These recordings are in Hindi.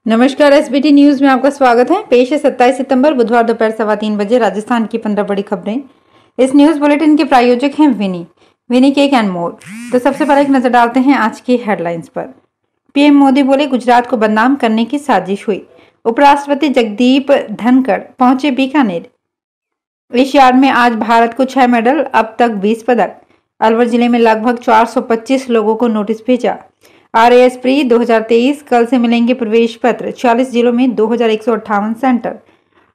नमस्कार, एसबीटी न्यूज में आपका स्वागत है। पेश है 27 सितंबर बुधवार दोपहर 3:15 राजस्थान की 15 बड़ी खबरें। इस न्यूज बुलेटिन के प्रायोजक हैं विनी केक एंड मोर। तो सबसे पहले एक नजर डालते हैं आज की हेडलाइंस पर। पीएम मोदी बोले, गुजरात को बदनाम करने की साजिश हुई। उपराष्ट्रपति जगदीप धनखड़ पहुंचे बीकानेर। एशियाड में आज भारत को 6 मेडल, अब तक 20 पदक। अलवर जिले में लगभग 425 लोगों को नोटिस भेजा। RAS प्री 2023 कल से मिलेंगे प्रवेश पत्र। 40 जिलों में 2158 सेंटर।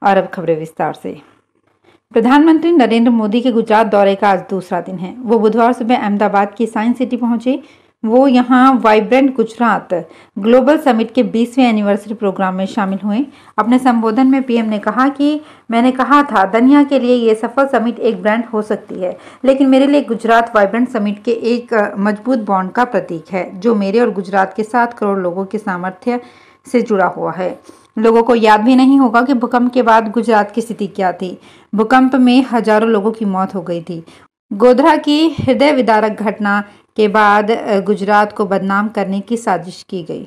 और अब खबरें विस्तार से। प्रधानमंत्री नरेंद्र मोदी के गुजरात दौरे का आज दूसरा दिन है। वो बुधवार सुबह अहमदाबाद की साइंस सिटी पहुंचे। वो यहां वाइब्रेंट गुजरात ग्लोबल समिट के 20वें एनिवर्सरी प्रोग्राम में शामिल हुए। अपने संबोधन में पीएम ने कहा कि मैंने कहा था दुनिया के लिए ये सफल समिट एक ब्रांड हो सकती है, लेकिन मेरे लिए गुजरात वाइब्रेंट समिट के एक मजबूत बॉन्ड का प्रतीक है, जो मेरे और गुजरात के 7 करोड़ लोगों के सामर्थ्य से जुड़ा हुआ है। लोगों को याद भी नहीं होगा कि भूकंप के बाद गुजरात की स्थिति क्या थी। भूकंप में हजारों लोगों की मौत हो गई थी। गोधरा की हृदय विदारक घटना के बाद गुजरात को बदनाम करने की साजिश की गई।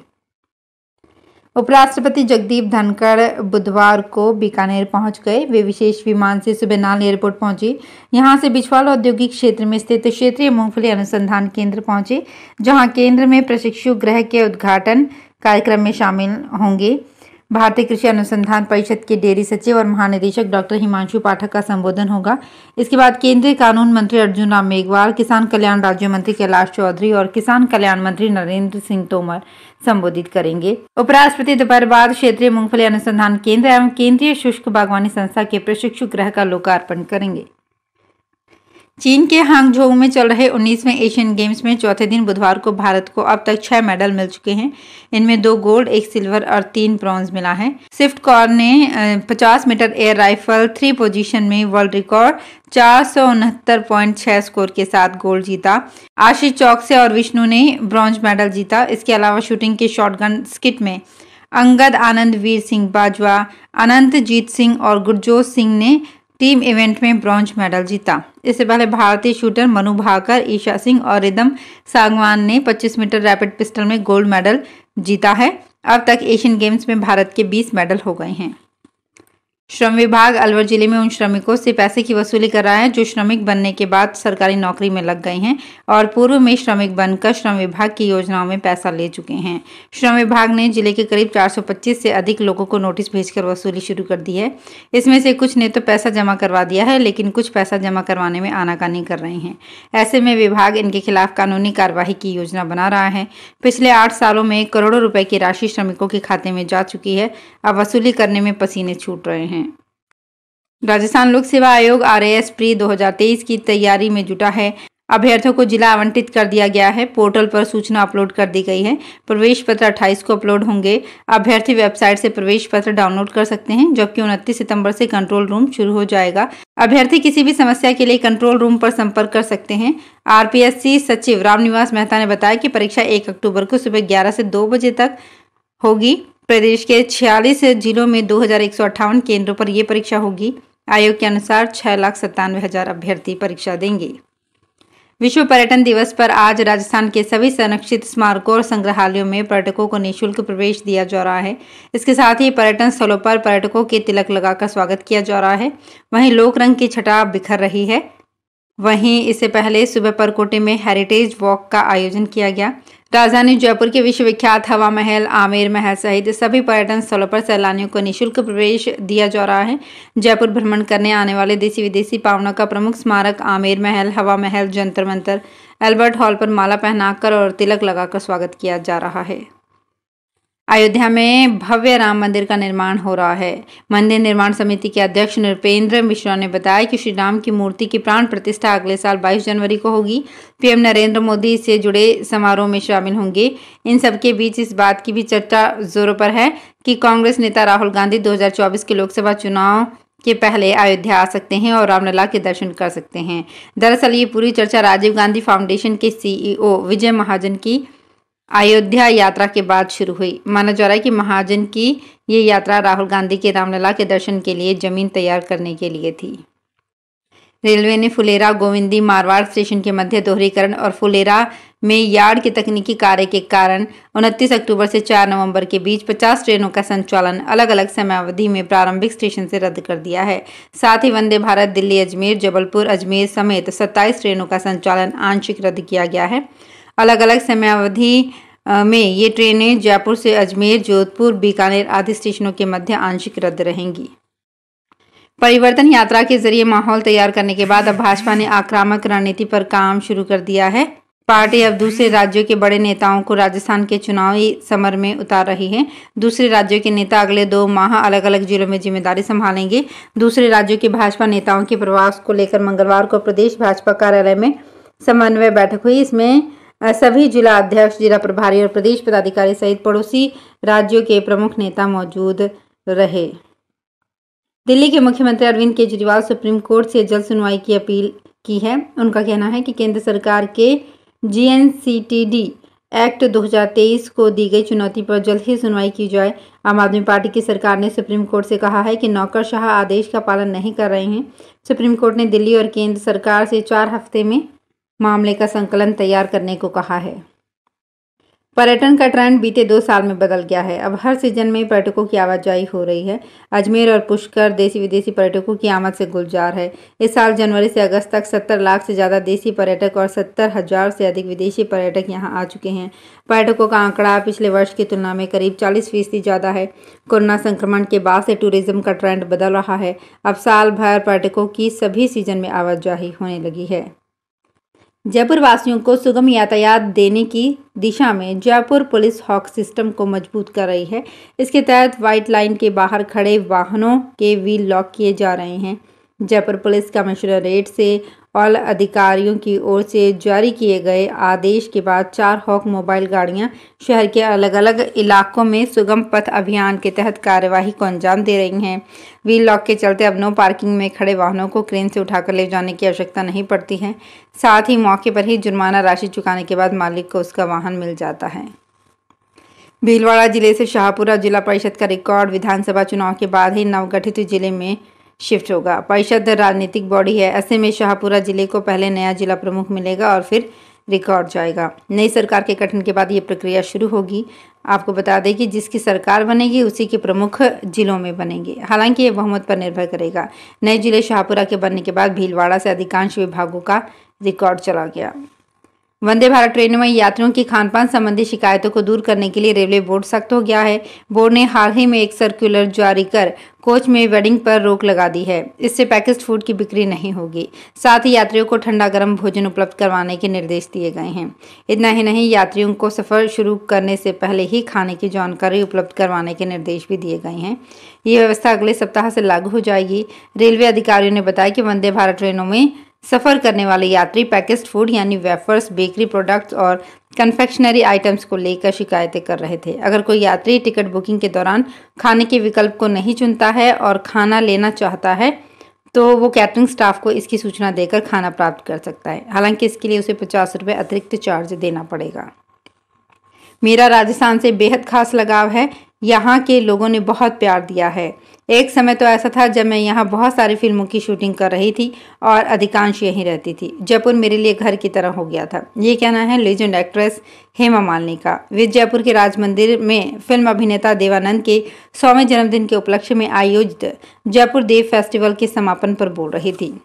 उपराष्ट्रपति जगदीप धनखड़ बुधवार को बीकानेर पहुंच गए। वे विशेष विमान से सुबह नाल एयरपोर्ट पहुंचे। यहां से बिछवाल औद्योगिक क्षेत्र में स्थित क्षेत्रीय मूंगफली अनुसंधान केंद्र पहुंचे, जहां केंद्र में प्रशिक्षु गृह के उद्घाटन कार्यक्रम में शामिल होंगे। भारतीय कृषि अनुसंधान परिषद के डेयरी सचिव और महानिदेशक डॉक्टर हिमांशु पाठक का संबोधन होगा। इसके बाद केंद्रीय कानून मंत्री अर्जुन राम मेघवाल, किसान कल्याण राज्य मंत्री कैलाश चौधरी और किसान कल्याण मंत्री नरेंद्र सिंह तोमर संबोधित करेंगे। उपराष्ट्रपति दोपहर बाद क्षेत्रीय मूंगफली अनुसंधान केंद्र एवं केंद्रीय शुष्क बागवानी संस्था के प्रशिक्षु गृह का लोकार्पण करेंगे। चीन के हांगझोउ में चल रहे 19वें एशियन गेम्स में चौथे दिन बुधवार को भारत को अब तक 6 मेडल मिल चुके हैं। इनमें 2 गोल्ड, 1 सिल्वर और 3 ब्रॉन्ज मिला है। स्विफ्ट कौर ने 50 मीटर एयर राइफल 3 पोजीशन में वर्ल्ड रिकॉर्ड 469.6 स्कोर के साथ गोल्ड जीता। आशीष चौकसे और विष्णु ने ब्रॉन्ज मेडल जीता। इसके अलावा शूटिंग के शॉटगन स्किट में अंगद आनंद, वीर सिंह बाजवा, अनंतजीत सिंह और गुरजोत सिंह ने टीम इवेंट में ब्रॉन्ज मेडल जीता। इससे पहले भारतीय शूटर मनु भाकर, ईशा सिंह और रिदम सांगवान ने 25 मीटर रैपिड पिस्टल में गोल्ड मेडल जीता है। अब तक एशियन गेम्स में भारत के 20 मेडल हो गए हैं। श्रम विभाग अलवर जिले में उन श्रमिकों से पैसे की वसूली कर रहा है जो श्रमिक बनने के बाद सरकारी नौकरी में लग गए हैं और पूर्व में श्रमिक बनकर श्रम विभाग की योजनाओं में पैसा ले चुके हैं। श्रम विभाग ने जिले के करीब 425 से अधिक लोगों को नोटिस भेजकर वसूली शुरू कर दी है। इसमें से कुछ ने तो पैसा जमा करवा दिया है, लेकिन कुछ पैसा जमा करवाने में आनाकानी कर रहे हैं। ऐसे में विभाग इनके खिलाफ कानूनी कार्यवाही की योजना बना रहा है। पिछले 8 सालों में करोड़ों रुपए की राशि श्रमिकों के खाते में जा चुकी है। अब वसूली करने में पसीने छूट रहे हैं। राजस्थान लोक सेवा आयोग RAS प्री 2023 की तैयारी में जुटा है। अभ्यर्थियों को जिला आवंटित कर दिया गया है। पोर्टल पर सूचना अपलोड कर दी गई है। प्रवेश पत्र 28 को अपलोड होंगे। अभ्यर्थी वेबसाइट से प्रवेश पत्र डाउनलोड कर सकते हैं, जबकि 29 सितंबर से कंट्रोल रूम शुरू हो जाएगा। अभ्यर्थी किसी भी समस्या के लिए कंट्रोल रूम पर संपर्क कर सकते हैं। RPSC सचिव रामनिवास मेहता ने बताया कि परीक्षा 1 अक्टूबर को सुबह 11 से 2 बजे तक होगी। प्रदेश के 46 जिलों में 2158 केंद्रों पर यह परीक्षा होगी। आयोग के अनुसार 6,97,000 अभ्यर्थी परीक्षा देंगे। विश्व पर्यटन दिवस पर आज राजस्थान के सभी संरक्षित स्मारकों और संग्रहालयों में पर्यटकों को निःशुल्क प्रवेश दिया जा रहा है। इसके साथ ही पर्यटन स्थलों पर पर्यटकों के तिलक लगाकर स्वागत किया जा रहा है। वहीं लोक रंग की छटा बिखर रही है। वहीं इससे पहले सुबह परकोटे में हेरिटेज वॉक का आयोजन किया गया। राजधानी जयपुर के विश्वविख्यात हवा महल, आमेर महल सहित सभी पर्यटन स्थलों पर सैलानियों को निःशुल्क प्रवेश दिया जा रहा है। जयपुर भ्रमण करने आने वाले देशी विदेशी पावनों का प्रमुख स्मारक आमेर महल, हवा महल, जंतर मंतर, अल्बर्ट हॉल पर माला पहनाकर और तिलक लगाकर स्वागत किया जा रहा है। अयोध्या में भव्य राम मंदिर का निर्माण हो रहा है। मंदिर निर्माण समिति के अध्यक्ष नृपेंद्र मिश्रा ने बताया कि श्री राम की मूर्ति की प्राण प्रतिष्ठा अगले साल 22 जनवरी को होगी। पीएम नरेंद्र मोदी से जुड़े समारोह में शामिल होंगे। इन सबके बीच इस बात की भी चर्चा जोरों पर है कि कांग्रेस नेता राहुल गांधी 2024 के लोकसभा चुनाव के पहले अयोध्या आ सकते हैं और रामलला के दर्शन कर सकते हैं। दरअसल ये पूरी चर्चा राजीव गांधी फाउंडेशन के CEO विजय महाजन की अयोध्या यात्रा के बाद शुरू हुई। माना जा रहा है कि महाजन की ये यात्रा राहुल गांधी के रामलला के दर्शन के लिए जमीन तैयार करने के लिए थी। रेलवे ने फुलेरा गोविंदी मारवाड़ स्टेशन के मध्य दोहरीकरण और फुलेरा में यार्ड के तकनीकी कार्य के कारण 29 अक्टूबर से 4 नवंबर के बीच 50 ट्रेनों का संचालन अलग अलग समयावधि में प्रारंभिक स्टेशन से रद्द कर दिया है। साथ ही वंदे भारत दिल्ली अजमेर जबलपुर अजमेर समेत 27 ट्रेनों का संचालन आंशिक रद्द किया गया है। अलग अलग समयावधि में ये ट्रेनें जयपुर से अजमेर जोधपुर बीकानेर आदि स्टेशनों के मध्य आंशिक रद्द रहेंगी। परिवर्तन यात्रा के जरिए माहौल तैयार करने के बाद अब भाजपा ने आक्रामक रणनीति पर काम शुरू कर दिया है। पार्टी अब दूसरे राज्यों के बड़े नेताओं को राजस्थान के चुनावी समर में उतार रही है। दूसरे राज्यों के नेता अगले 2 माह अलग अलग जिलों में जिम्मेदारी संभालेंगे। दूसरे राज्यों के भाजपा नेताओं के प्रवास को लेकर मंगलवार को प्रदेश भाजपा कार्यालय में समन्वय बैठक हुई। इसमें सभी जिला अध्यक्ष, जिला प्रभारी और प्रदेश पदाधिकारी सहित पड़ोसी राज्यों के प्रमुख नेता मौजूद रहे। दिल्ली के मुख्यमंत्री अरविंद केजरीवाल सुप्रीम कोर्ट से जल्द सुनवाई की अपील की है। उनका कहना है कि केंद्र सरकार के GNCTD एक्ट 2023 को दी गई चुनौती पर जल्द ही सुनवाई की जाए। आम आदमी पार्टी की सरकार ने सुप्रीम कोर्ट से कहा है कि नौकरशाह आदेश का पालन नहीं कर रहे हैं। सुप्रीम कोर्ट ने दिल्ली और केंद्र सरकार से 4 हफ्ते में मामले का संकलन तैयार करने को कहा है। पर्यटन का ट्रेंड बीते 2 साल में बदल गया है। अब हर सीजन में पर्यटकों की आवाजाही हो रही है। अजमेर और पुष्कर देसी विदेशी पर्यटकों की आमद से गुलजार है। इस साल जनवरी से अगस्त तक 70 लाख से ज़्यादा देसी पर्यटक और 70,000 से अधिक विदेशी पर्यटक यहां आ चुके हैं। पर्यटकों का आंकड़ा पिछले वर्ष की तुलना में करीब 40% ज़्यादा है। कोरोना संक्रमण के बाद से टूरिज्म का ट्रेंड बदल रहा है। अब साल भर पर्यटकों की सभी सीजन में आवाजाही होने लगी है। जयपुर वासियों को सुगम यातायात देने की दिशा में जयपुर पुलिस हॉक सिस्टम को मजबूत कर रही है। इसके तहत व्हाइट लाइन के बाहर खड़े वाहनों के व्हील लॉक किए जा रहे हैं। जयपुर पुलिस कमिश्नरेट से ऑल अधिकारियों की ओर से जारी किए गए आदेश के बाद 4 हॉक मोबाइल गाड़ियां शहर के अलग अलग इलाकों में सुगम पथ अभियान के तहत कार्यवाही को अंजाम दे रही हैं। व्हील लॉक के चलते अब नो पार्किंग में खड़े वाहनों को क्रेन से उठाकर ले जाने की आवश्यकता नहीं पड़ती है। साथ ही मौके पर ही जुर्माना राशि चुकाने के बाद मालिक को उसका वाहन मिल जाता है। भीलवाड़ा जिले से शाहपुरा जिला परिषद का रिकॉर्ड विधानसभा चुनाव के बाद ही नवगठित जिले में शिफ्ट होगा। परिषद राजनीतिक बॉडी है। ऐसे में शाहपुरा जिले को पहले नया जिला प्रमुख मिलेगा और फिर रिकॉर्ड जाएगा। नई सरकार के गठन के बाद ये प्रक्रिया शुरू होगी। आपको बता दें कि जिसकी सरकार बनेगी उसी के प्रमुख जिलों में बनेंगे। हालांकि ये बहुमत पर निर्भर करेगा। नए जिले शाहपुरा के बनने के बाद भीलवाड़ा से अधिकांश विभागों का रिकॉर्ड चला गया। वंदे भारत ट्रेनों में यात्रियों की खानपान संबंधी शिकायतों को दूर करने के लिए रेलवे बोर्ड सख्त हो गया है। बोर्ड ने हाल ही में एक सर्कुलर जारी कर कोच में वेडिंग पर रोक लगा दी है। इससे पैकेज्ड फूड की बिक्री नहीं होगी। साथ ही यात्रियों को ठंडा गर्म भोजन उपलब्ध करवाने के निर्देश दिए गए हैं। इतना ही नहीं, यात्रियों को सफर शुरू करने से पहले ही खाने की जानकारी उपलब्ध करवाने के निर्देश भी दिए गए हैं। ये व्यवस्था अगले सप्ताह से लागू हो जाएगी। रेलवे अधिकारियों ने बताया कि वंदे भारत ट्रेनों में सफर करने वाले यात्री पैकेज्ड फूड यानी वेफर्स, बेकरी प्रोडक्ट्स और कन्फेक्शनरी आइटम्स को लेकर शिकायतें कर रहे थे। अगर कोई यात्री टिकट बुकिंग के दौरान खाने के विकल्प को नहीं चुनता है और खाना लेना चाहता है तो वो कैटरिंग स्टाफ को इसकी सूचना देकर खाना प्राप्त कर सकता है। हालांकि इसके लिए उसे 50 रुपये अतिरिक्त चार्ज देना पड़ेगा। मेरा राजस्थान से बेहद खास लगाव है। यहाँ के लोगों ने बहुत प्यार दिया है। एक समय तो ऐसा था जब मैं यहाँ बहुत सारी फिल्मों की शूटिंग कर रही थी और अधिकांश यहीं रहती थी। जयपुर मेरे लिए घर की तरह हो गया था। ये कहना है लेजेंड एक्ट्रेस हेमा मालिनी का। वे जयपुर के राज मंदिर में फिल्म अभिनेता देवानंद के 100वें जन्मदिन के उपलक्ष्य में आयोजित जयपुर देव फेस्टिवल के समापन पर बोल रही थी।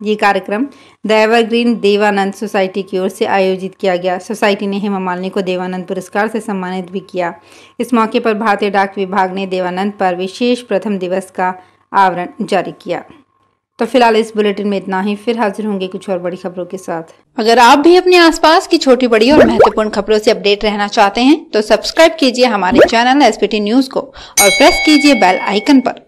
ये कार्यक्रम द एवरग्रीन देवानंद सोसाइटी की ओर से आयोजित किया गया। सोसाइटी ने हेमा मालिनी को देवानंद पुरस्कार से सम्मानित भी किया। इस मौके पर भारतीय डाक विभाग ने देवानंद पर विशेष प्रथम दिवस का आवरण जारी किया। तो फिलहाल इस बुलेटिन में इतना ही। फिर हाजिर होंगे कुछ और बड़ी खबरों के साथ। अगर आप भी अपने आसपास की छोटी बड़ी और महत्वपूर्ण खबरों से अपडेट रहना चाहते हैं तो सब्सक्राइब कीजिए हमारे चैनल SPT न्यूज को और प्रेस कीजिए बेल आइकन पर।